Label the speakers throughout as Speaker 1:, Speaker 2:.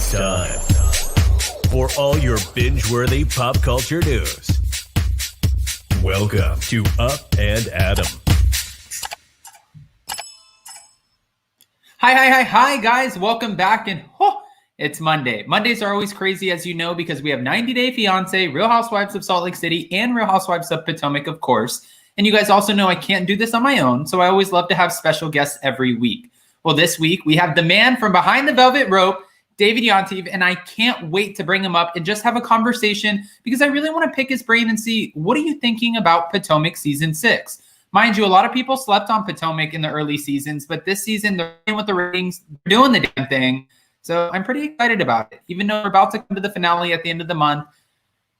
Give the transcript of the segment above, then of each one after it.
Speaker 1: It's time for all your binge-worthy pop culture news. Welcome to Up and Adam.
Speaker 2: Hi, guys. Welcome back. And it's Monday. Mondays are always crazy, as you know, because we have 90 Day Fiance, Real Housewives of Salt Lake City, and Real Housewives of Potomac, of course. And you guys also know I can't do this on my own, so I always love to have special guests every week. Well, this week we have the man from behind the velvet rope, David Yontef, and I can't wait to bring him up and just have a conversation because I really want to pick his brain and see, what are you thinking about Potomac Season 6? Mind you, a lot of people slept on Potomac in the early seasons, but this season they're in with the ratings, they're doing the damn thing. So I'm pretty excited about it, even though we're about to come to the finale at the end of the month,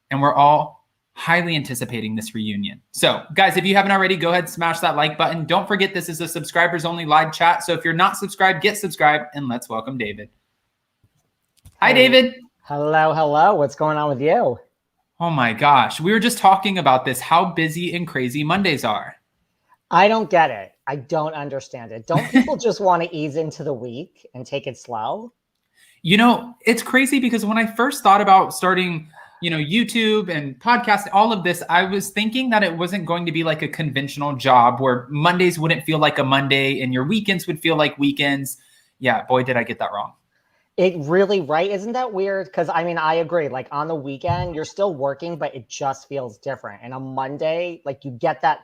Speaker 2: and we're all highly anticipating this reunion. So, guys, if you haven't already, go ahead and smash that like button. Don't forget, this is a subscribers-only live chat, so if you're not subscribed, get subscribed, and let's welcome David. Hi, David.
Speaker 3: Hello. What's going on with you?
Speaker 2: Oh, my gosh. We were just talking about this, how busy and crazy Mondays are.
Speaker 3: I don't get it. I don't understand it. Don't people just want to ease into the week and take it slow?
Speaker 2: You know, it's crazy because when I first thought about starting, YouTube and podcast, all of this, I was thinking that it wasn't going to be like a conventional job where Mondays wouldn't feel like a Monday and your weekends would feel like weekends. Yeah, boy, did I get that wrong.
Speaker 3: It really, right? Isn't that weird? Because I agree. Like on the weekend, you're still working, but it just feels different. And on Monday, like you get that,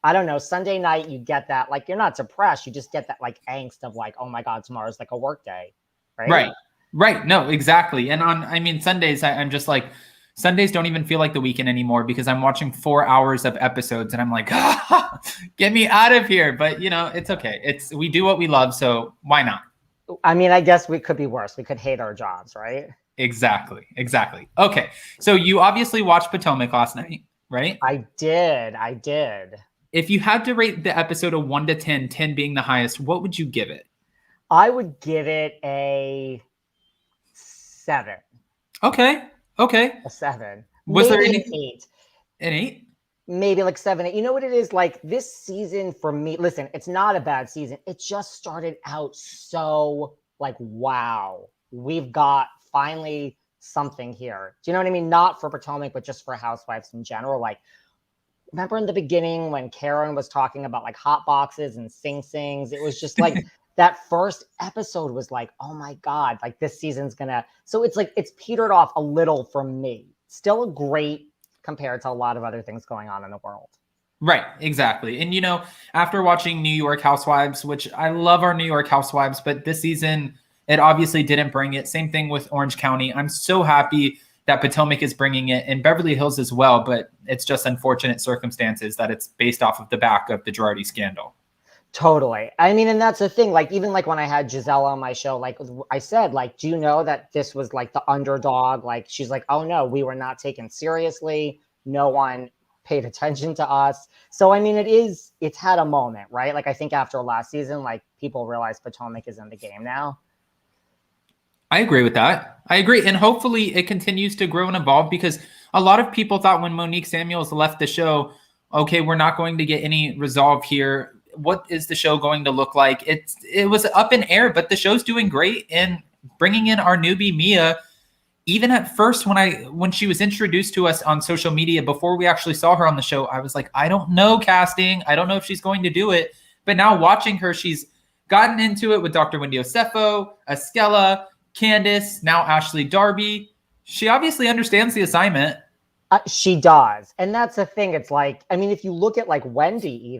Speaker 3: I don't know, Sunday night, you get that, like you're not depressed. You just get that like angst of like, oh my God, tomorrow's like a work day. Right.
Speaker 2: No, exactly. And on Sundays, I'm just like, Sundays don't even feel like the weekend anymore because I'm watching 4 hours of episodes and I'm like, get me out of here. But it's okay. We do what we love. So why not?
Speaker 3: I guess we could be worse. We could hate our jobs, right?
Speaker 2: Exactly. Okay. So you obviously watched Potomac last night, right?
Speaker 3: I did.
Speaker 2: If you had to rate the episode of 1 to 10, 10 being the highest, what would you give it?
Speaker 3: I would give it a 7.
Speaker 2: Okay.
Speaker 3: A 7.
Speaker 2: Was
Speaker 3: maybe
Speaker 2: there any
Speaker 3: an 8?
Speaker 2: An 8?
Speaker 3: Maybe like 7, 8. You know what it is? Like this season for me, listen, it's not a bad season. It just started out so like, wow, we've got finally something here. Do you know what I mean? Not for Potomac, but just for Housewives in general. Like, remember in the beginning when Karen was talking about like hot boxes and sing-sings? It was just like that first episode was like, oh my God, like this season's gonna. So it's like it's petered off a little for me. Still a great compared to a lot of other things going on in the world.
Speaker 2: Right, exactly. And after watching New York Housewives, which I love our New York Housewives, but this season it obviously didn't bring it. Same thing with Orange County. I'm so happy that Potomac is bringing it, and Beverly Hills as well, but it's just unfortunate circumstances that it's based off of the back of the Girardi scandal.
Speaker 3: Totally. And that's the thing, like, even like when I had Giselle on my show, like I said, like, do you know that this was like the underdog? Like, she's like, oh no, we were not taken seriously. No one paid attention to us. So, it's had a moment, right? Like, I think after last season, like people realize Potomac is in the game now.
Speaker 2: I agree with that. I agree. And hopefully it continues to grow and evolve because a lot of people thought when Monique Samuels left the show, okay, we're not going to get any resolve here. What is the show going to look like? It was up in air, but the show's doing great. And bringing in our newbie Mia, even at first when she was introduced to us on social media before we actually saw her on the show, I was like, I don't know casting. I don't know if she's going to do it. But now watching her, she's gotten into it with Dr. Wendy Osefo, Estella, Candiace, now Ashley Darby. She obviously understands the assignment.
Speaker 3: She does. And that's the thing. It's like, if you look at like Wendy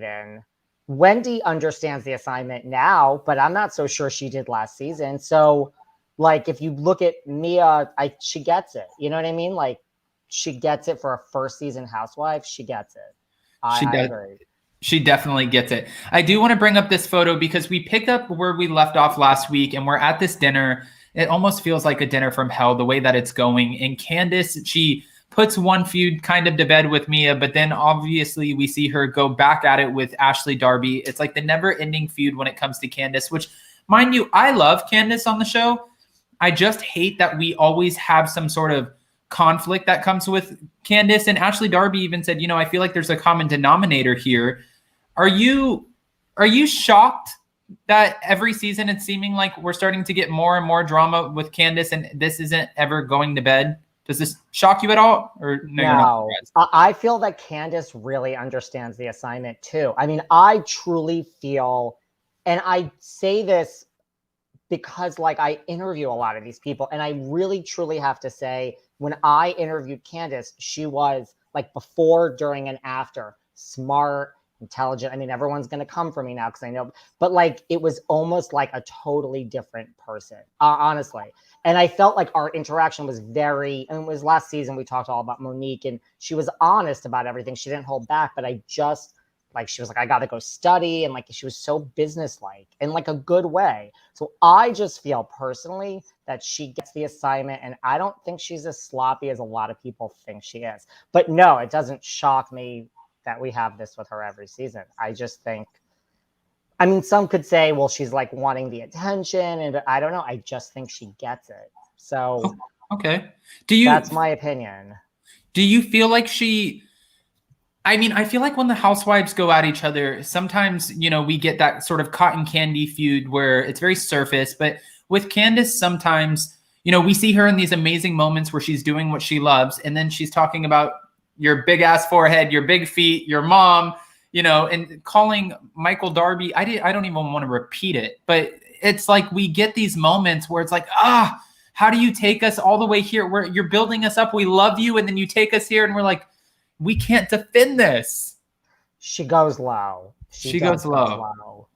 Speaker 3: understands the assignment now, but I'm not so sure she did last season. So like, if you look at Mia, she gets it. You know what I mean? Like she gets it for a first season housewife. She gets it. I agree.
Speaker 2: She definitely gets it. I do want to bring up this photo because we picked up where we left off last week and we're at this dinner. It almost feels like a dinner from hell, the way that it's going. And Candiace, she puts one feud kind of to bed with Mia, but then obviously we see her go back at it with Ashley Darby. It's like the never-ending feud when it comes to Candiace, which, mind you, I love Candiace on the show. I just hate that we always have some sort of conflict that comes with Candiace. And Ashley Darby even said, I feel like there's a common denominator here. Are you shocked that every season it's seeming like we're starting to get more and more drama with Candiace, and this isn't ever going to bed? Does this shock you at all? Or no, you're not surprised?
Speaker 3: I feel that Candiace really understands the assignment too. I mean, I truly feel, and I say this because like I interview a lot of these people, and I really truly have to say, when I interviewed Candiace, she was like before, during, and after smart, intelligent. I mean, everyone's going to come for me now because I know, but like it was almost like a totally different person, honestly. And I felt like our interaction was very, and it was last season, we talked all about Monique, and she was honest about everything. She didn't hold back, but I just like, she was like, I got to go study. And like, she was so businesslike in like a good way. So I just feel personally that she gets the assignment, and I don't think she's as sloppy as a lot of people think she is. But no, it doesn't shock me that we have this with her every season. I just think, I mean, some could say, well, she's like wanting the attention, and I don't know. I just think she gets it. So
Speaker 2: okay.
Speaker 3: That's my opinion.
Speaker 2: Do you feel like I mean, I feel like when the housewives go at each other, sometimes, you know, we get that sort of cotton candy feud where it's very surface. But with Candiace, sometimes, you know, we see her in these amazing moments where she's doing what she loves, and then she's talking about your big ass forehead, your big feet, your mom, you know, and calling Michael Darby. I don't even want to repeat it, but it's like we get these moments where it's like, how do you take us all the way here where you're building us up? We love you. And then you take us here and we're like, we can't defend this.
Speaker 3: She goes low.
Speaker 2: She goes low.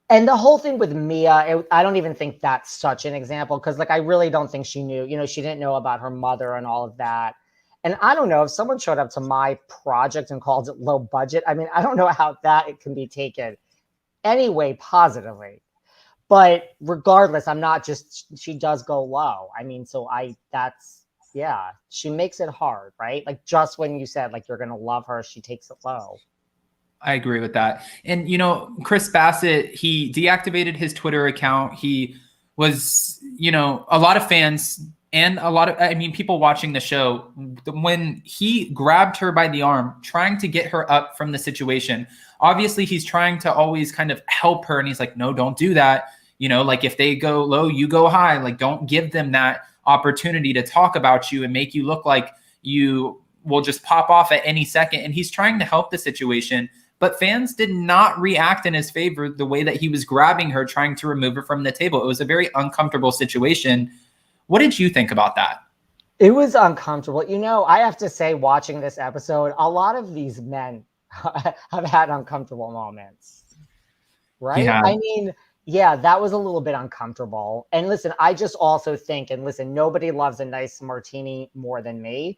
Speaker 3: And the whole thing with Mia, I don't even think that's such an example, because like I really don't think she knew, you know, she didn't know about her mother and all of that. And I don't know if someone showed up to my project and called it low budget. I mean, I don't know how that it can be taken anyway positively. But regardless, I'm not just, she does go low. I mean, so yeah, she makes it hard, right? Like just when you said like you're going to love her, she takes it low.
Speaker 2: I agree with that. And, you know, Chris Bassett, he deactivated his Twitter account. He was, you know, a lot of fans and a lot of, I mean, people watching the show, when he grabbed her by the arm, trying to get her up from the situation, obviously he's trying to always kind of help her. And he's like, no, don't do that. You know, like if they go low, you go high. Like, don't give them that opportunity to talk about you and make you look like you will just pop off at any second. And he's trying to help the situation. But fans did not react in his favor the way that he was grabbing her, trying to remove her from the table. It was a very uncomfortable situation. What did you think about that?
Speaker 3: It was uncomfortable. You know, I have to say, watching this episode, a lot of these men have had uncomfortable moments, right?
Speaker 2: Yeah.
Speaker 3: I mean, yeah, that was a little bit uncomfortable. And listen, I just also think, and listen, nobody loves a nice martini more than me.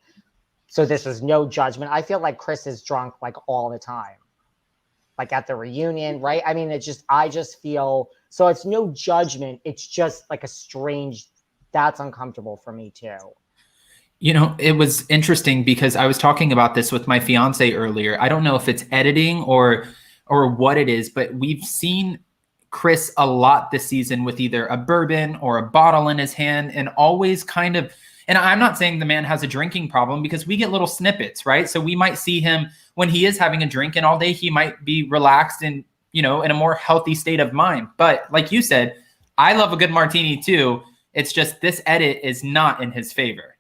Speaker 3: So this was no judgment. I feel like Chris is drunk like all the time, like at the reunion, right? I mean, I just feel, so it's no judgment. It's just like a strange, that's uncomfortable for me too.
Speaker 2: You know, it was interesting because I was talking about this with my fiance earlier. I don't know if it's editing or what it is, but we've seen Chris a lot this season with either a bourbon or a bottle in his hand, and always kind of, and I'm not saying the man has a drinking problem, because we get little snippets, right? So we might see him when he is having a drink, and all day he might be relaxed and, you know, in a more healthy state of mind. But like you said, I love a good martini too. It's just this edit is not in his favor.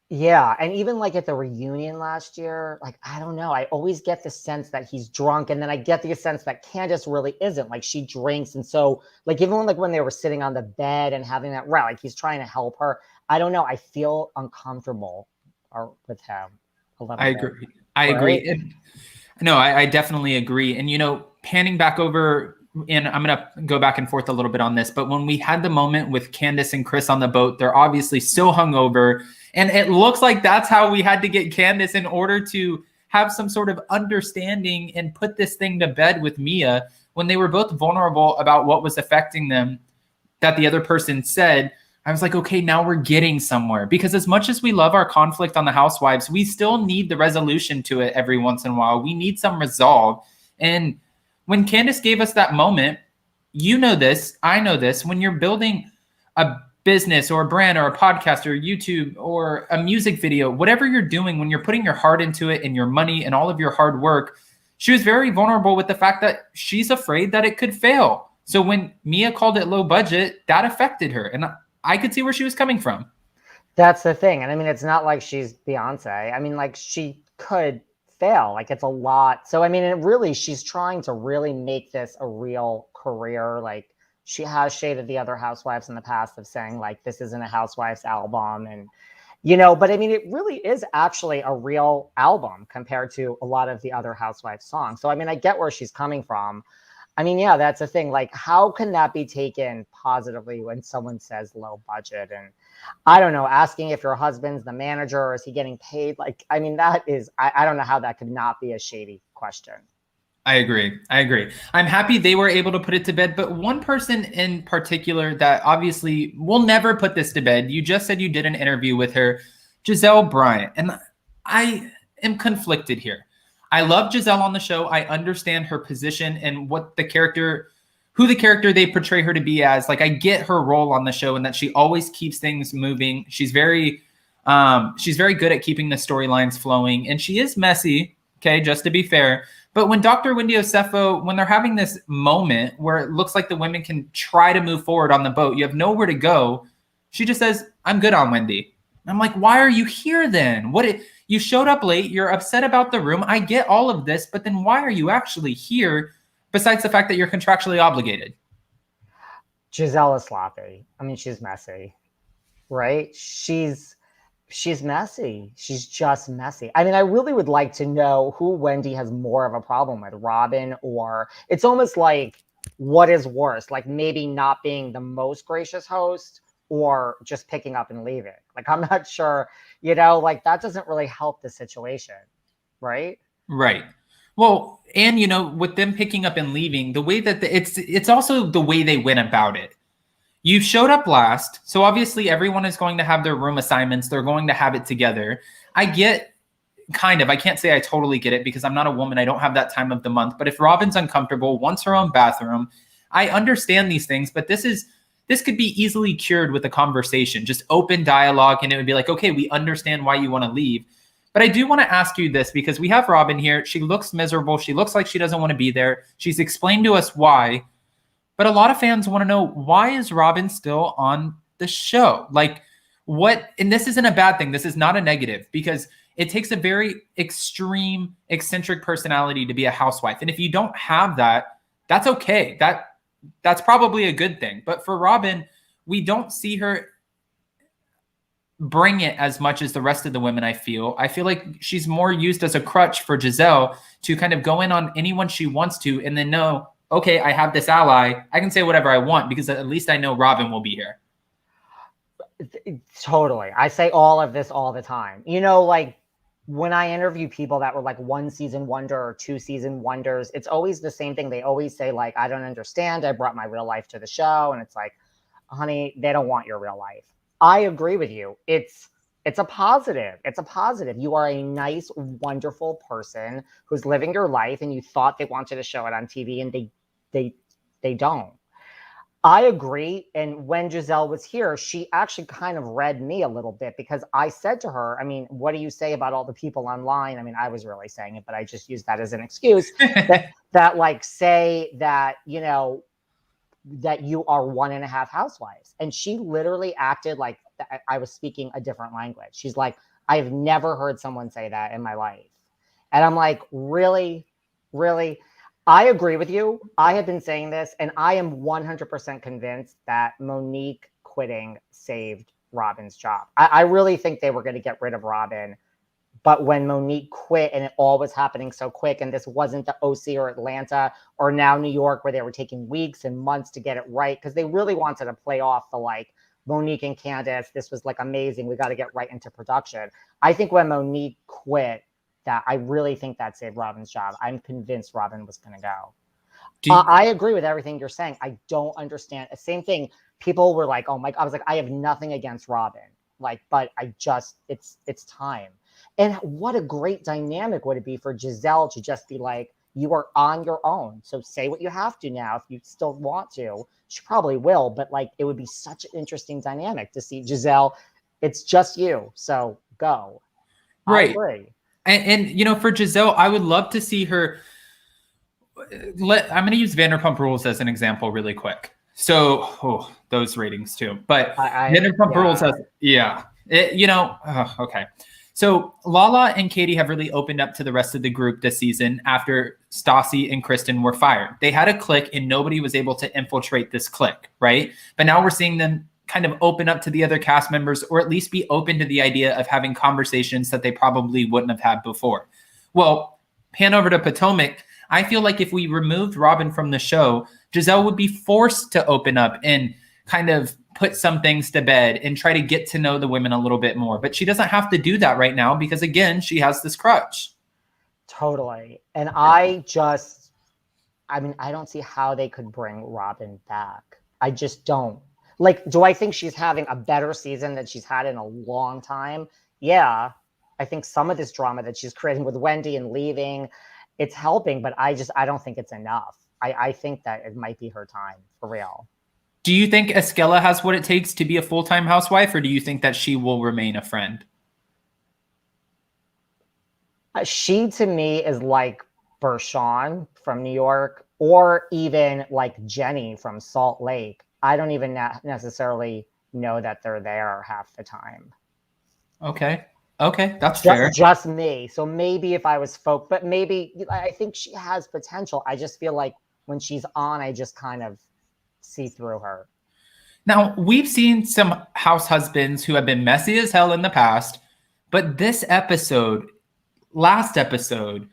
Speaker 3: Yeah. And even like at the reunion last year, like, I don't know. I always get the sense that he's drunk. And then I get the sense that Candiace really isn't. Like, she drinks. And so like, even like when they were sitting on the bed and having that, right, like he's trying to help her. I don't know. I feel uncomfortable with him a little bit.
Speaker 2: Agree. I agree. No, I definitely agree. And, you know, panning back over, and I'm going to go back and forth a little bit on this, but when we had the moment with Candiace and Chris on the boat, they're obviously so hungover. And it looks like that's how we had to get Candiace in order to have some sort of understanding and put this thing to bed with Mia, when they were both vulnerable about what was affecting them that the other person said. I was like, okay, now we're getting somewhere, because as much as we love our conflict on the Housewives, we still need the resolution to it every once in a while. We need some resolve. And when Candiace gave us that moment, you know this, I know this, when you're building a business or a brand or a podcast or YouTube or a music video, whatever you're doing, when you're putting your heart into it and your money and all of your hard work, she was very vulnerable with the fact that she's afraid that it could fail. So when Mia called it low budget, that affected her. And I could see where she was coming from.
Speaker 3: That's the thing. And I mean, it's not like she's Beyonce. I mean, like she could fail. Like it's a lot. So I mean, she's trying to really make this a real career. Like she has shaded the other housewives in the past of saying like this isn't a housewives album, and but I mean, it really is actually a real album compared to a lot of the other housewives songs. So I mean, I get where she's coming from. I mean, yeah, that's the thing. Like, how can that be taken positively when someone says low budget? And I don't know, asking if your husband's the manager or is he getting paid? Like, I mean, that is, I don't know how that could not be a shady question.
Speaker 2: I agree. I'm happy they were able to put it to bed, but one person in particular that obviously will never put this to bed. You just said you did an interview with her, Giselle Bryant, and I am conflicted here. I love Giselle on the show. I understand her position and who the character they portray her to be as. Like, I get her role on the show and that she always keeps things moving. She's very good at keeping the storylines flowing, and she is messy. Okay, just to be fair. But when Dr. Wendy Osefo, when they're having this moment where it looks like the women can try to move forward on the boat, you have nowhere to go. She just says, "I'm good on Wendy." I'm like, why are you here then? You showed up late. You're upset about the room. I get all of this, but then why are you actually here besides the fact that you're contractually obligated?
Speaker 3: Giselle is sloppy. I mean, she's messy, right? She's messy. She's just messy. I mean, I really would like to know who Wendy has more of a problem with, Robyn, or it's almost like what is worse, like maybe not being the most gracious host or just picking up and leaving. Like, I'm not sure, like that doesn't really help the situation, right?
Speaker 2: Right. Well, and with them picking up and leaving, the way that it's also the way they went about it. You showed up last, so obviously everyone is going to have their room assignments. They're going to have it together. I get I can't say I totally get it because I'm not a woman. I don't have that time of the month. But if Robyn's uncomfortable, wants her own bathroom, I understand these things, but this could be easily cured with a conversation, just open dialogue. And it would be like, okay, we understand why you want to leave. But I do want to ask you this because we have Robyn here. She looks miserable. She looks like she doesn't want to be there. She's explained to us why. But a lot of fans want to know, why is Robyn still on the show? Like, what? And this isn't a bad thing. This is not a negative because it takes a very extreme, eccentric personality to be a housewife. And if you don't have that, that's okay. That's probably a good thing. But for Robyn, we don't see her bring it as much as the rest of the women, I feel. I feel like she's more used as a crutch for Giselle to kind of go in on anyone she wants to and then know, okay, I have this ally. I can say whatever I want because at least I know Robyn will be here.
Speaker 3: Totally. I say all of this all the time. Like when I interview people that were like 1 season wonder or 2 season wonders, it's always the same thing. They always say like, I don't understand. I brought my real life to the show. And it's like, honey, they don't want your real life. I agree with you. It's a positive. It's a positive. You are a nice, wonderful person who's living your life and you thought they wanted to show it on TV and they don't. I agree. And when Giselle was here, she actually kind of read me a little bit because I said to her, I mean, what do you say about all the people online? I mean, I was really saying it, but I just used that as an excuse that like say that, that you are 1.5 housewives. And she literally acted like I was speaking a different language. She's like, I've never heard someone say that in my life. And I'm like, really? Really? I agree with you. I have been saying this, and I am 100% convinced that Monique quitting saved Robyn's job. I really think they were going to get rid of Robyn. But when Monique quit and it all was happening so quick, and this wasn't the OC or Atlanta or now New York where they were taking weeks and months to get it right because they really wanted to play off the like Monique and Candiace. This was like amazing. We got to get right into production. I think when Monique quit, that I really think that saved Robyn's job. I'm convinced Robyn was going to go. I agree with everything you're saying. I don't understand. Same thing. People were like, oh my, I was like, I have nothing against Robyn. Like, but I just, it's time. And what a great dynamic would it be for Giselle to just be like, you are on your own. So say what you have to now. If you still want to, she probably will. But like, it would be such an interesting dynamic to see Giselle. It's just you. So go.
Speaker 2: Right.
Speaker 3: I agree.
Speaker 2: And for Giselle, I would love to see her. I'm going to use Vanderpump Rules as an example really quick. So, those ratings too. But Vanderpump Rules has, okay. So Lala and Katie have really opened up to the rest of the group this season after Stassi and Kristen were fired. They had a clique and nobody was able to infiltrate this clique, right? But now we're seeing them kind of open up to the other cast members, or at least be open to the idea of having conversations that they probably wouldn't have had before. Well, pan over to Potomac. I feel like if we removed Robyn from the show, Giselle would be forced to open up and kind of put some things to bed and try to get to know the women a little bit more. But she doesn't have to do that right now because, again, she has this crutch.
Speaker 3: Totally. And I don't see how they could bring Robyn back. I just don't. Like, do I think she's having a better season than she's had in a long time? Yeah. I think some of this drama that she's creating with Wendy and leaving, it's helping, but I don't think it's enough. I think that it might be her time, for real.
Speaker 2: Do you think Eskella has what it takes to be a full-time housewife, or do you think that she will remain a friend?
Speaker 3: She, to me, is like Bershawn from New York, or even like Jenny from Salt Lake. I don't even necessarily know that they're there half the time.
Speaker 2: Okay, that's fair.
Speaker 3: Just me. So maybe if I was but maybe I think she has potential. I just feel like when she's on, I just kind of see through her.
Speaker 2: Now, we've seen some house husbands who have been messy as hell in the past, but this last episode,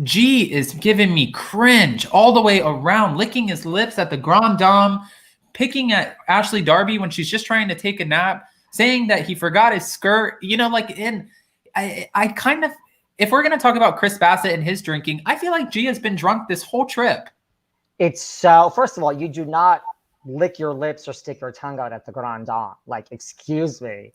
Speaker 2: G is giving me cringe all the way around, licking his lips at the Grand Dame, picking at Ashley Darby when she's just trying to take a nap, saying that he forgot his skirt. I kind of, if we're going to talk about Chris Bassett and his drinking, I feel like G has been drunk this whole trip.
Speaker 3: It's so, first of all, you do not lick your lips or stick your tongue out at the Grand Dame. Like, excuse me.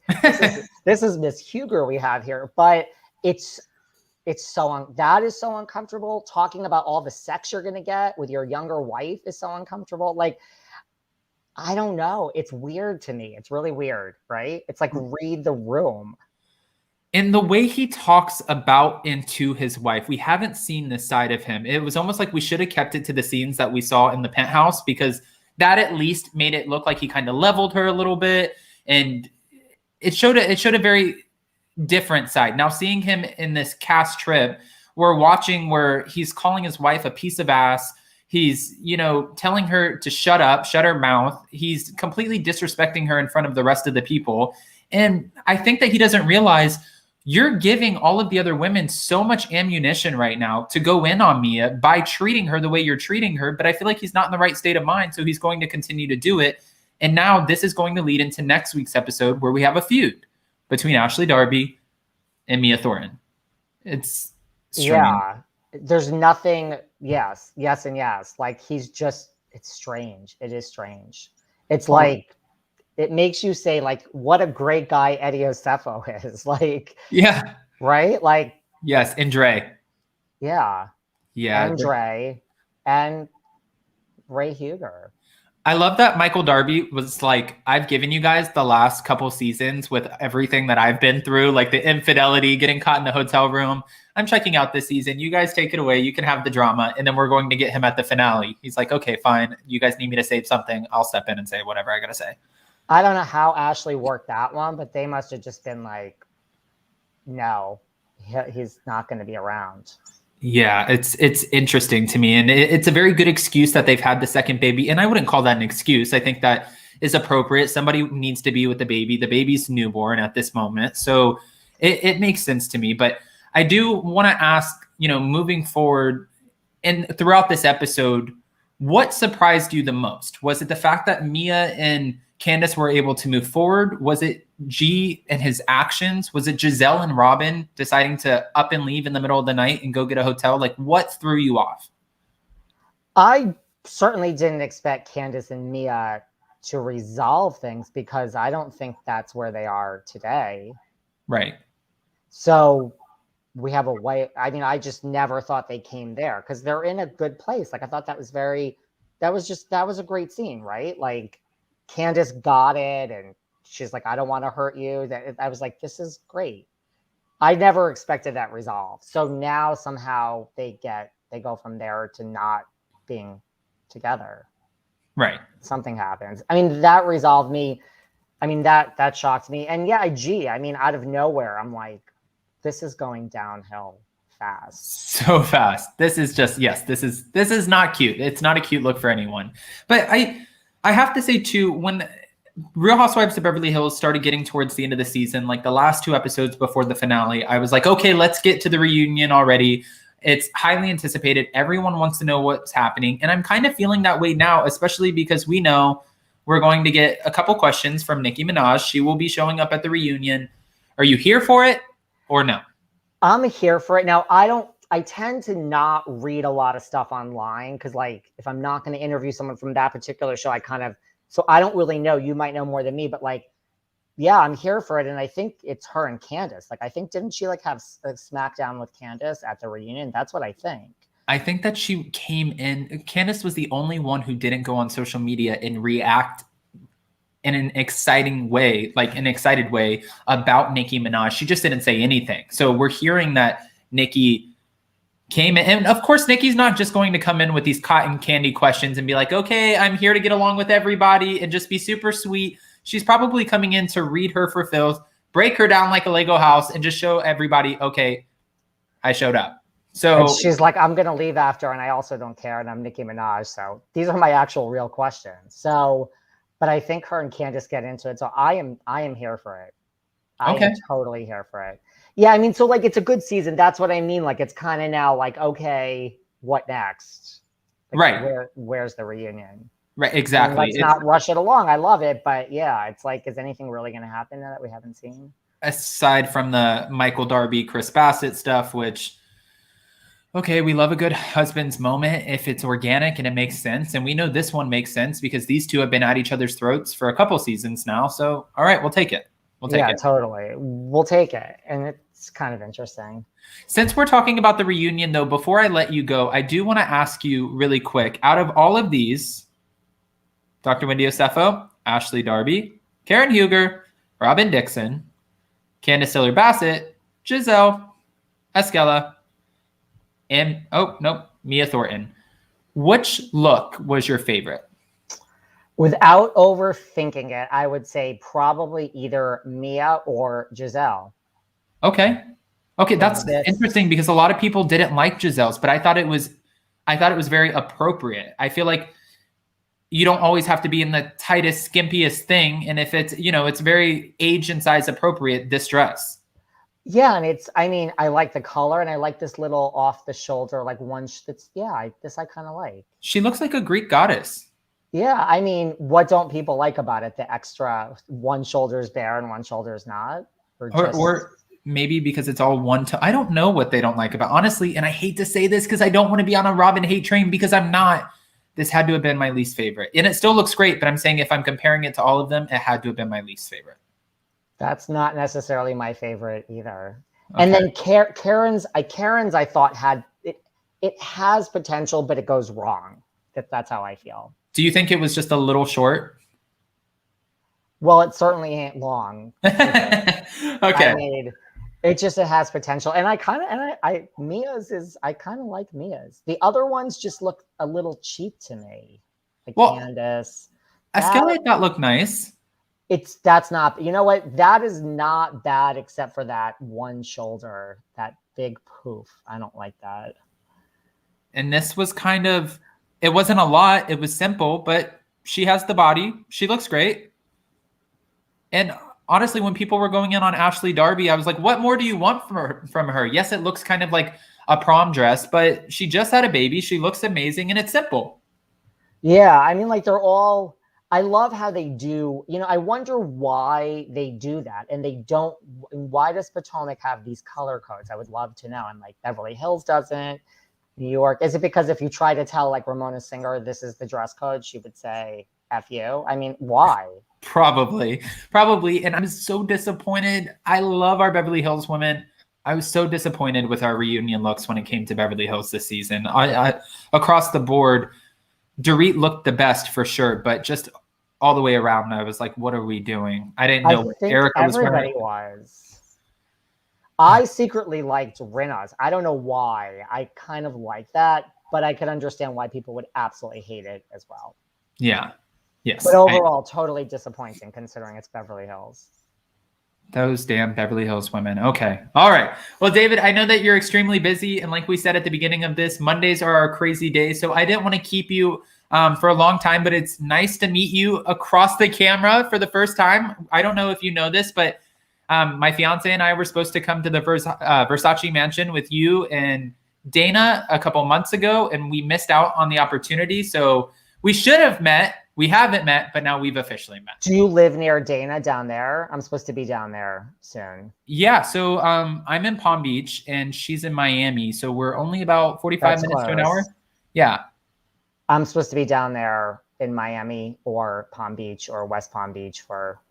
Speaker 3: This is Miss Huger we have here. But that is so uncomfortable. Talking about all the sex you're going to get with your younger wife is so uncomfortable. Like, I don't know. It's weird to me. It's really weird, right? It's like, read the room.
Speaker 2: And the way he talks about and to his wife, we haven't seen this side of him. It was almost like we should have kept it to the scenes that we saw in the penthouse, because that at least made it look like he kind of leveled her a little bit. And it showed a very different side. Now, seeing him in this cast trip, we're watching where he's calling his wife a piece of ass. He's, telling her to shut up, shut her mouth. He's completely disrespecting her in front of the rest of the people. And I think that he doesn't realize you're giving all of the other women so much ammunition right now to go in on Mia by treating her the way you're treating her. But I feel like he's not in the right state of mind, so he's going to continue to do it. And now this is going to lead into next week's episode where we have a feud between Ashley Darby and Mia Thornton. It's strange.
Speaker 3: Yeah. There's nothing. Yes, and yes. Like, it's strange. It is strange. It's like, it makes you say, like, what a great guy Eddie Osefo is. Like,
Speaker 2: yeah.
Speaker 3: Right? Like,
Speaker 2: yes, and Dre.
Speaker 3: Yeah.
Speaker 2: Yeah.
Speaker 3: And Dre and Ray Huger.
Speaker 2: I love that Michael Darby was like, I've given you guys the last couple seasons with everything that I've been through, like the infidelity, getting caught in the hotel room. I'm checking out this season. You guys take it away. You can have the drama. And then we're going to get him at the finale. He's like, okay, fine. You guys need me to save something. I'll step in and say whatever I got to say.
Speaker 3: I don't know how Ashley worked that one, but they must have just been like, no, he's not going to be around.
Speaker 2: Yeah, it's interesting to me. And it's a very good excuse that they've had the second baby. And I wouldn't call that an excuse. I think that is appropriate. Somebody needs to be with the baby. The baby's newborn at this moment. So it makes sense to me. But I do want to ask, moving forward and throughout this episode, what surprised you the most? Was it the fact that Mia and Candiace were able to move forward? Was it G and his actions? Was it Giselle and Robyn deciding to up and leave in the middle of the night and go get a hotel? Like, what threw you off?
Speaker 3: I certainly didn't expect Candiace and Mia to resolve things, because I don't think that's where they are today. Right. So we have a way. I mean, I just never thought they came there, because they're in a good place. Like, I thought that was a great scene, right? Like, Candiace got it, and she's like, I don't want to hurt you. I was like, this is great. I never expected that resolve. So now somehow they go from there to not being together.
Speaker 2: Right.
Speaker 3: Something happens. I mean, that resolved me. I mean, that shocked me. And yeah, I mean, out of nowhere, I'm like, this is going downhill fast.
Speaker 2: So fast. This is just, yes, this is not cute. It's not a cute look for anyone. But I have to say too, when Real Housewives of Beverly Hills started getting towards the end of the season, like the last 2 episodes before the finale, I was like, okay, let's get to the reunion already. It's highly anticipated. Everyone wants to know what's happening. And I'm kind of feeling that way now, especially because we know we're going to get a couple questions from Nicki Minaj. She will be showing up at the reunion. Are you here for it or no?
Speaker 3: I'm here for it. Now, I tend to not read a lot of stuff online because, like, if I'm not going to interview someone from that particular show, so I don't really know. You might know more than me, but like, yeah, I'm here for it. And I think it's her and Candiace. Like, I think, didn't she like have a SmackDown with Candiace at the reunion? That's what I think. I
Speaker 2: think that she came in. Candiace was the only one who didn't go on social media and react in an exciting way, like an excited way about Nicki Minaj. She just didn't say anything. So we're hearing that Nicki came in. And of course, Nicki's not just going to come in with these cotton candy questions and be like, okay, I'm here to get along with everybody and just be super sweet. She's probably coming in to read her for filth, break her down like a Lego house, and just show everybody, okay, I showed up. So
Speaker 3: and she's like, I'm going to leave after, and I also don't care, and I'm Nicki Minaj. So these are my actual real questions. So, but I think her and Candiace get into it. So I am here for it. I am totally here for it. Yeah, I mean, so like it's a good season. That's what I mean. Like it's kind of now like, okay, what next? Like,
Speaker 2: right.
Speaker 3: Where's the reunion?
Speaker 2: Right, exactly.
Speaker 3: Let's not rush it along. I love it, but yeah, it's like, is anything really going to happen now that we haven't seen?
Speaker 2: Aside from the Michael Darby, Chris Bassett stuff, which, okay, we love a good husband's moment if it's organic and it makes sense. And we know this one makes sense because these two have been at each other's throats for a couple seasons now. So, all right, we'll take it. We'll take it.
Speaker 3: Yeah, totally. We'll take it. And it's kind of interesting.
Speaker 2: Since we're talking about the reunion, though, before I let you go, I do want to ask you really quick, out of all of these, Dr. Wendy Osefo, Ashley Darby, Karen Huger, Robyn Dixon, Candiace Bassett, Giselle, Escella, and, Mia Thornton. Which look was your favorite?
Speaker 3: Without overthinking it, I would say probably either Mia or Giselle.
Speaker 2: Okay, that's interesting because a lot of people didn't like Giselle's, but I thought it was very appropriate. I feel like you don't always have to be in the tightest, skimpiest thing, and if it's it's very age and size appropriate, this dress.
Speaker 3: Yeah, and I like the color, and I like this little off the shoulder, like one that's I kind of like.
Speaker 2: She looks like a Greek goddess.
Speaker 3: Yeah, I mean, what don't people like about it? The extra one shoulder's bare and one shoulder's not,
Speaker 2: or maybe because it's all one. I don't know what they don't like about, honestly. And I hate to say this because I don't want to be on a Robyn hate train because I'm not. This had to have been my least favorite, and it still looks great. But I'm saying if I'm comparing it to all of them, it had to have been my least favorite.
Speaker 3: That's not necessarily my favorite either. Okay. And then Karen's I thought had it has potential, but it goes wrong. That's how I feel.
Speaker 2: Do you think it was just a little short?
Speaker 3: Well, it certainly ain't long.
Speaker 2: Okay.
Speaker 3: I mean, it has potential. And I kind of like Mia's. The other ones just look a little cheap to me. Like Candiace.
Speaker 2: Escella I thought looked nice.
Speaker 3: That's not, you know what? That is not bad except for that one shoulder, that big poof. I don't like that.
Speaker 2: And this was kind of, it wasn't a lot. It was simple, but she has the body. She looks great. And honestly, when people were going in on Ashley Darby, I was like, what more do you want from her? Yes, it looks kind of like a prom dress, but she just had a baby. She looks amazing, and it's simple.
Speaker 3: Yeah, I mean, like I love how they do, I wonder why they do that. And why does Potomac have these color codes? I would love to know. And like Beverly Hills doesn't. New York, is it because if you try to tell like Ramona Singer this is the dress code, she would say F you? I mean, why? Probably.
Speaker 2: And I'm so disappointed. I love our Beverly Hills women. I was so disappointed with our reunion looks when it came to Beverly Hills this season. I across the board, Dorit looked the best for sure, but just all the way around, I was like, what are we doing? I didn't know what Erica was wearing.
Speaker 3: Everybody was. I secretly liked Rinna's. I don't know why. I kind of like that. but I could understand why people would absolutely hate it as well.
Speaker 2: Yeah. Yes.
Speaker 3: But overall, totally disappointing considering it's Beverly Hills.
Speaker 2: Those damn Beverly Hills women. Okay. All right. Well, David, I know that you're extremely busy. And like we said at the beginning of this, Mondays are our crazy days. So I didn't want to keep you for a long time, but it's nice to meet you across the camera for the first time. I don't know if you know this, but my fiance and I were supposed to come to the Versace mansion with you and Dana a couple months ago, and we missed out on the opportunity. So we should have met. We haven't met, but now we've officially met.
Speaker 3: Do you live near Dana down there? I'm supposed to be down there soon.
Speaker 2: Yeah. So I'm in Palm Beach and she's in Miami. So we're only about 45 minutes to an hour. Yeah.
Speaker 3: I'm supposed to be down there in Miami or Palm Beach or West Palm Beach for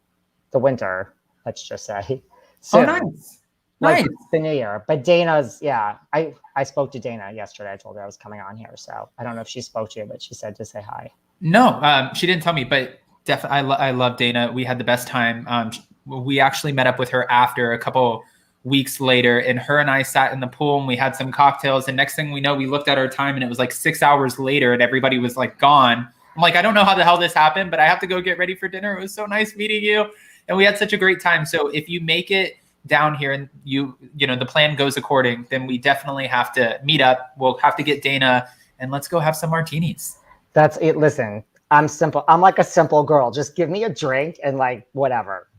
Speaker 3: the winter, let's just say.
Speaker 2: Soon. Oh, nice.
Speaker 3: Like the new year. But Dana's, yeah, I spoke to Dana yesterday. I told her I was coming on here. So I don't know if she spoke to you, but she said to say hi.
Speaker 2: No, she didn't tell me, but definitely I love Dana. We had the best time. We actually met up with her after a couple weeks later, and her and I sat in the pool and we had some cocktails. And next thing we know, we looked at our time and it was like 6 hours later and everybody was like gone. I'm like, I don't know how the hell this happened, but I have to go get ready for dinner. It was so nice meeting you. And we had such a great time. So if you make it down here and you know, the plan goes according, then we definitely have to meet up. We'll have to get Dana and let's go have some martinis.
Speaker 3: That's it. Listen, I'm simple. I'm like a simple girl. Just give me a drink and like whatever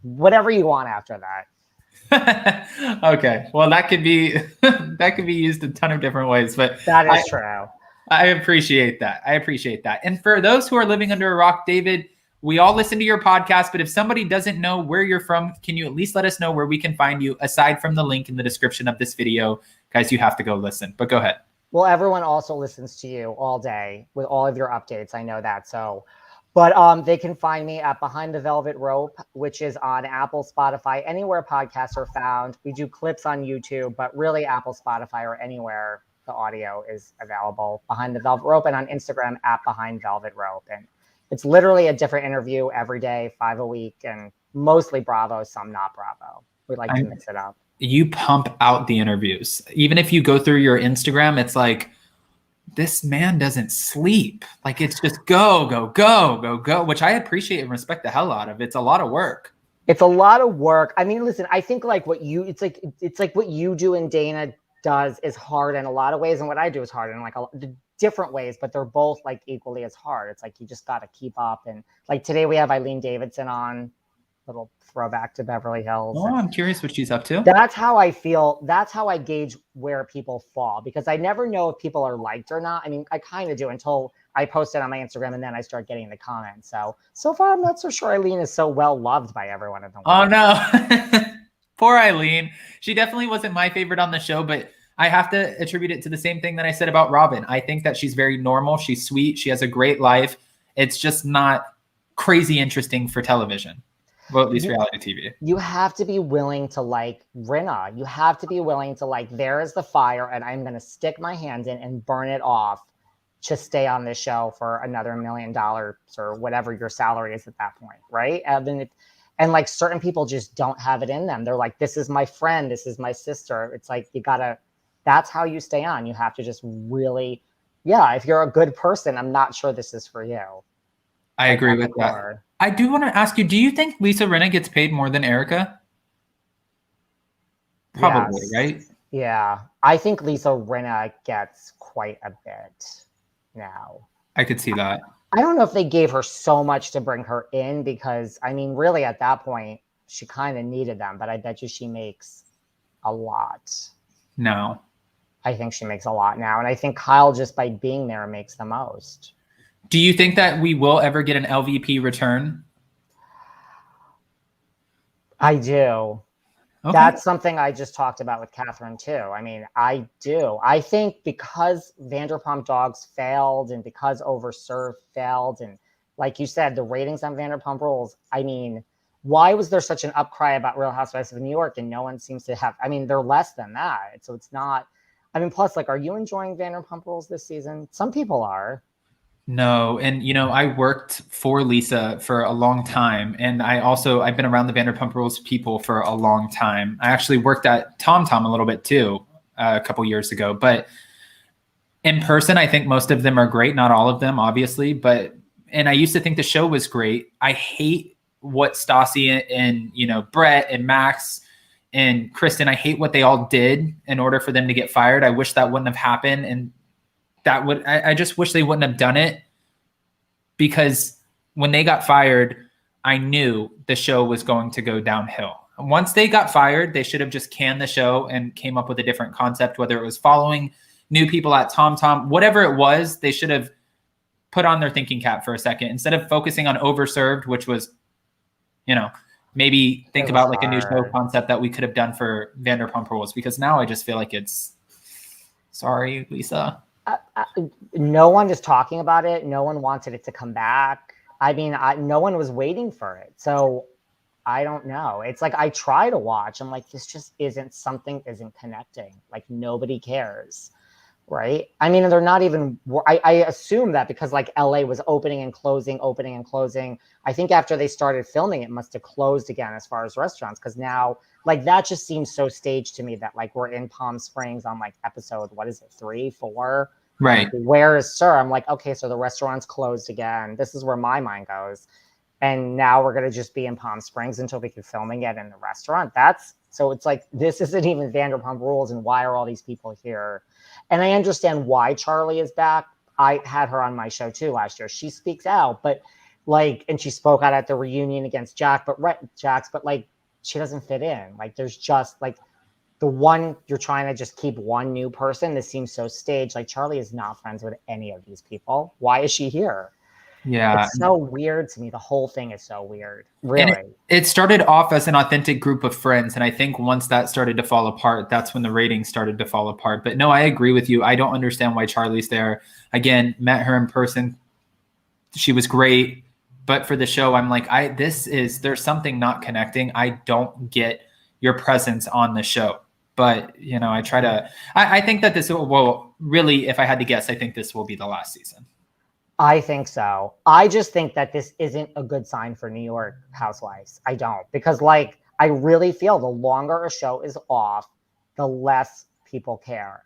Speaker 3: you want after that.
Speaker 2: Okay. Well, that could be used a ton of different ways, but
Speaker 3: that is true.
Speaker 2: I appreciate that. And for those who are living under a rock, David, we all listen to your podcast, but if somebody doesn't know where you're from, can you at least let us know where we can find you aside from the link in the description of this video? Guys, you have to go listen, but go ahead.
Speaker 3: Well, everyone also listens to you all day with all of your updates. I know that. So, but they can find me at Behind the Velvet Rope, which is on Apple, Spotify, anywhere podcasts are found. We do clips on YouTube, but really Apple, Spotify, or anywhere the audio is available. Behind the Velvet Rope, and on Instagram at Behind Velvet Rope. And it's literally a different interview every day, 5 a week, and mostly Bravo, some not Bravo. We like to mix it up.
Speaker 2: You pump out the interviews. Even if you go through your Instagram, it's like, this man doesn't sleep. Like, it's just go, go, go, go, go, which I appreciate and respect the hell out of. It's a lot of work.
Speaker 3: It's a lot of work. I mean, listen, I think like it's like what you do and Dana does is hard in a lot of ways. And what I do is hard in like different ways, but they're both like equally as hard. It's like, you just got to keep up. And like today we have Eileen Davidson on, little throwback to Beverly Hills.
Speaker 2: Oh, I'm curious what she's up to.
Speaker 3: That's how I feel. That's how I gauge where people fall, because I never know if people are liked or not. I mean, I kind of do until I post it on my Instagram and then I start getting the comments. So far, I'm not so sure Eileen is so well loved by everyone in the world.
Speaker 2: Oh, no. Poor Eileen. She definitely wasn't my favorite on the show, but I have to attribute it to the same thing that I said about Robyn. I think that she's very normal. She's sweet. She has a great life. It's just not crazy interesting for television. Well, at least reality TV.
Speaker 3: You have to be willing to like Rinna. You have to be willing to like, there is the fire and I'm going to stick my hand in and burn it off to stay on this show for another $1 million or whatever your salary is at that point. Right. And like certain people just don't have it in them. They're like, this is my friend. This is my sister. It's like, that's how you stay on. You have to just really, if you're a good person, I'm not sure this is for you.
Speaker 2: I agree with that. I do want to ask you, do you think Lisa Rinna gets paid more than Erica? Probably, yes. Right?
Speaker 3: Yeah. I think Lisa Rinna gets quite a bit now.
Speaker 2: I could see that.
Speaker 3: I don't know if they gave her so much to bring her in because, I mean, really at that point, she kind of needed them, but I bet you she makes a lot.
Speaker 2: No.
Speaker 3: I think she makes a lot now. And I think Kyle, just by being there, makes the most.
Speaker 2: Do you think that we will ever get an LVP return?
Speaker 3: I do.
Speaker 2: Okay.
Speaker 3: That's something I just talked about with Catherine too. I mean, I do. I think because Vanderpump Dogs failed and because Overserved failed, and like you said, the ratings on Vanderpump Rules, I mean, why was there such an upcry about Real Housewives of New York and no one seems to have, I mean, they're less than that. So it's not, I mean, plus like, are you enjoying Vanderpump Rules this season? Some people are.
Speaker 2: No. And, you know, I worked for Lisa for a long time. And I've been around the Vanderpump Rules people for a long time. I actually worked at TomTom a little bit too, a couple years ago. But In person, I think most of them are great. Not all of them, obviously, and I used to think the show was great. I hate what Stassi and Brett and Max and Kristen, I hate what they all did in order for them to get fired. I wish that wouldn't have happened. And I just wish they wouldn't have done it, because when they got fired, I knew the show was going to go downhill. Once they got fired, they should have just canned the show and came up with a different concept, whether it was following new people at TomTom, whatever it was. They should have put on their thinking cap for a second instead of focusing on Overserved, which was, maybe think about like a new show concept that we could have done for Vanderpump Rules, because now I just feel like sorry, Lisa.
Speaker 3: No one is talking about it. No one wanted it to come back. I mean, no one was waiting for it. So I don't know. It's like, I try to watch. I'm like, this just isn't connecting. Like, nobody cares. Right. I mean, they're not even, I assume that because like LA was opening and closing. I think after they started filming, it must have closed again as far as restaurants. Cause now like that just seems so staged to me that like we're in Palm Springs on like episode, 3, 4?
Speaker 2: Right.
Speaker 3: Like, where is Sir? I'm like, okay, so the restaurant's closed again. This is where my mind goes. And now we're going to just be in Palm Springs until we can filming it in the restaurant. So it's like, this isn't even Vanderpump Rules. And why are all these people here? And I understand why Charlie is back. I had her on my show too last year. She speaks out, but like, and she spoke out at the reunion against Jax, but like, she doesn't fit in. Like, there's just like the one, you're trying to just keep one new person. This seems so staged. Like, Charlie is not friends with any of these people. Why is she here?
Speaker 2: Yeah.
Speaker 3: It's so weird to me. The whole thing is so weird. Really.
Speaker 2: And it started off as an authentic group of friends. And I think once that started to fall apart, that's when the ratings started to fall apart. But no, I agree with you. I don't understand why Charlie's there. Again, met her in person. She was great. But for the show, I'm like, there's something not connecting. I don't get your presence on the show. But, I think that really, if I had to guess, I think this will be the last season.
Speaker 3: I think so. I just think that this isn't a good sign for New York Housewives. I don't, because like, I really feel the longer a show is off, the less people care.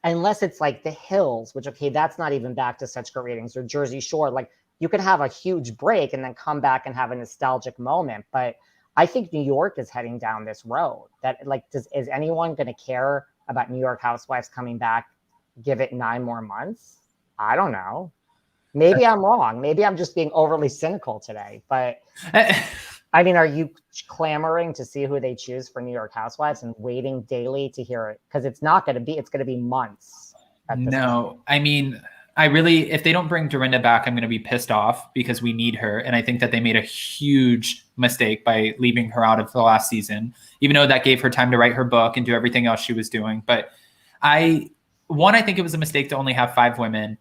Speaker 3: Unless it's like The Hills, which, okay, that's not even back to such great ratings, or Jersey Shore. Like, you could have a huge break and then come back and have a nostalgic moment. But I think New York is heading down this road that like, is anyone going to care about New York Housewives coming back? Give it 9 more months? I don't know. Maybe I'm wrong. Maybe I'm just being overly cynical today. But I mean, are you clamoring to see who they choose for New York Housewives and waiting daily to hear it? Because it's going to be months.
Speaker 2: No, I mean, if they don't bring Dorinda back, I'm going to be pissed off because we need her. And I think that they made a huge mistake by leaving her out of the last season, even though that gave her time to write her book and do everything else she was doing. But I think it was a mistake to only have 5 women.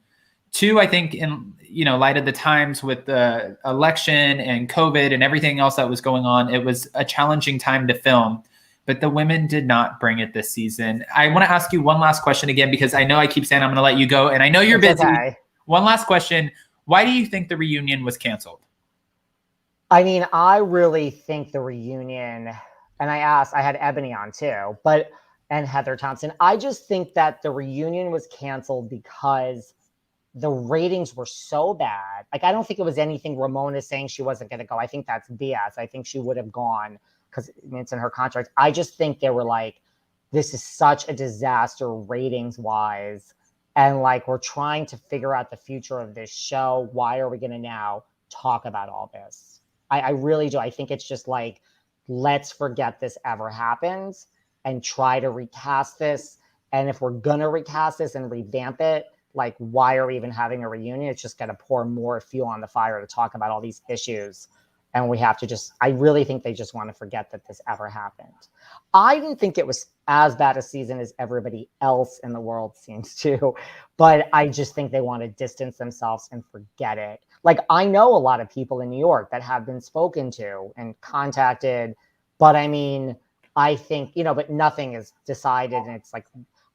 Speaker 2: 2, I think in, light of the times with the election and COVID and everything else that was going on, it was a challenging time to film, but the women did not bring it this season. I want to ask you one last question again, because I know I keep saying I'm going to let you go and I know you're busy. Okay. One last question. Why do you think the reunion was canceled?
Speaker 3: I mean, I really think the reunion, and I had Ebony on too, and Heather Thompson. I just think that the reunion was canceled because the ratings were so bad. Like, I don't think it was anything Ramona saying she wasn't going to go. I think that's BS. I think she would have gone because it's in her contract. I just think they were like, this is such a disaster ratings wise. And like, we're trying to figure out the future of this show. Why are we going to now talk about all this? I really do. I think it's just like, let's forget this ever happened and try to recast this. And if we're going to recast this and revamp it, like, why are we even having a reunion? It's just going to pour more fuel on the fire to talk about all these issues. And we have to I really think they just want to forget that this ever happened. I didn't think it was as bad a season as everybody else in the world seems to, but I just think they want to distance themselves and forget it. Like, I know a lot of people in New York that have been spoken to and contacted, but I mean, I think, but nothing is decided. And it's like,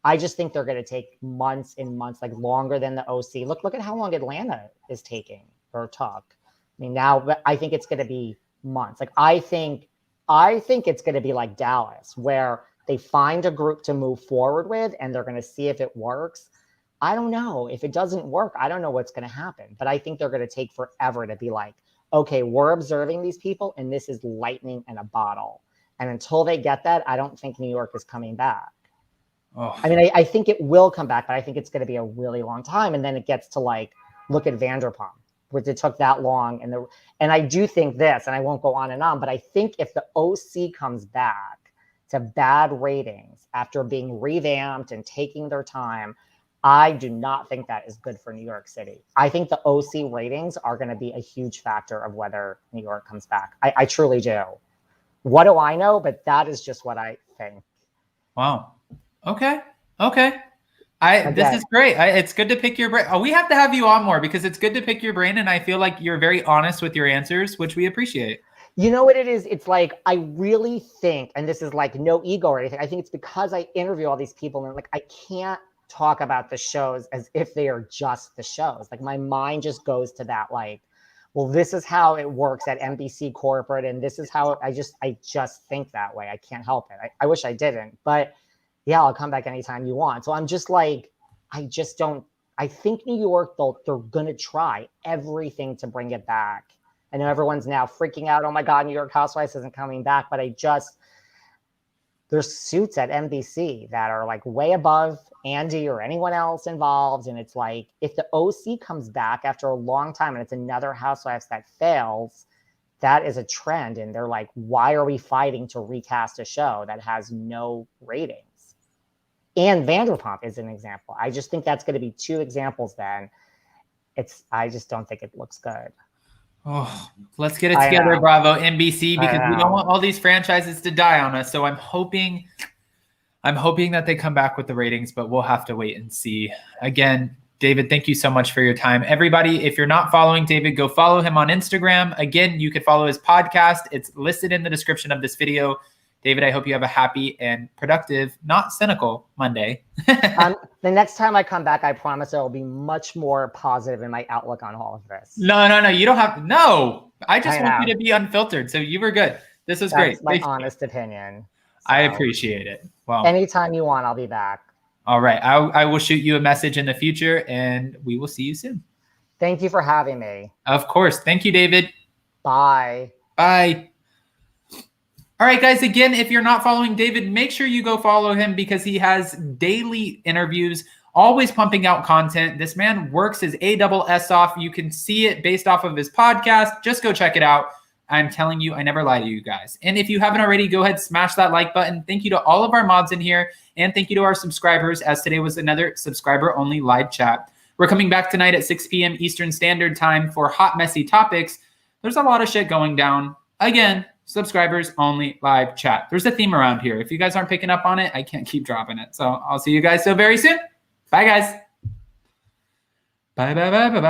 Speaker 3: I just think they're going to take months and months, like longer than the OC. Look at how long Atlanta is taking or took. I mean, now I think it's going to be months. Like, I think it's going to be like Dallas, where they find a group to move forward with and they're going to see if it works. I don't know. If it doesn't work, I don't know what's going to happen. But I think they're going to take forever to be like, okay, we're observing these people and this is lightning in a bottle. And until they get that, I don't think New York is coming back.
Speaker 2: Oh.
Speaker 3: I mean, I think it will come back, but I think it's going to be a really long time. And then it gets to like, look at Vanderpump, which it took that long. And I do think this, and I won't go on and on, but I think if the OC comes back to bad ratings after being revamped and taking their time, I do not think that is good for New York City. I think the OC ratings are going to be a huge factor of whether New York comes back. I truly do. What do I know? But that is just what I think.
Speaker 2: Wow. Okay. This is great. It's good to pick your brain. We have to have you on more because it's good to pick your brain. And I feel like you're very honest with your answers, which we appreciate.
Speaker 3: You know what it is? It's like, I really think, and this is like no ego or anything. I think it's because I interview all these people and like, I can't talk about the shows as if they are just the shows. Like my mind just goes to that, like, well, this is how it works at NBC corporate. And this is how I just think that way. I can't help it. I wish I didn't, but yeah, I'll come back anytime you want. So I'm just like, I think New York, they're going to try everything to bring it back. I know everyone's now freaking out. Oh my God, New York Housewives isn't coming back. But there's suits at NBC that are like way above Andy or anyone else involved. And it's like, if the OC comes back after a long time and it's another Housewives that fails, that is a trend. And they're like, why are we fighting to recast a show that has no ratings? And Vanderpump is an example. I just think that's going to be two examples then. I just don't think it looks good.
Speaker 2: Oh, let's get it together, Bravo, NBC, because we don't want all these franchises to die on us. So I'm hoping that they come back with the ratings, but we'll have to wait and see. Again, David, thank you so much for your time. Everybody, if you're not following David, go follow him on Instagram. Again, you could follow his podcast. It's listed in the description of this video. David, I hope you have a happy and productive, not cynical Monday.
Speaker 3: The next time I come back, I promise I will be much more positive in my outlook on all of this.
Speaker 2: No. You don't have to. No, I just want you to be unfiltered. So you were good. This was great.
Speaker 3: That's my honest opinion. So,
Speaker 2: I appreciate it. Well,
Speaker 3: anytime you want, I'll be back.
Speaker 2: All right. I will shoot you a message in the future and we will see you soon.
Speaker 3: Thank you for having me.
Speaker 2: Of course. Thank you, David.
Speaker 3: Bye.
Speaker 2: Bye. All right, guys, again, if you're not following David, make sure you go follow him because he has daily interviews, always pumping out content. This man works his ASS off. You can see it based off of his podcast. Just go check it out. I'm telling you, I never lie to you guys. And if you haven't already, go ahead, smash that like button. Thank you to all of our mods in here. And thank you to our subscribers, as today was another subscriber-only live chat. We're coming back tonight at 6 p.m. Eastern Standard Time for Hot Messy Topics. There's a lot of shit going down. Again, subscribers only live chat. There's a theme around here. If you guys aren't picking up on it, I can't keep dropping it. So I'll see you guys so very soon. Bye, guys. Bye.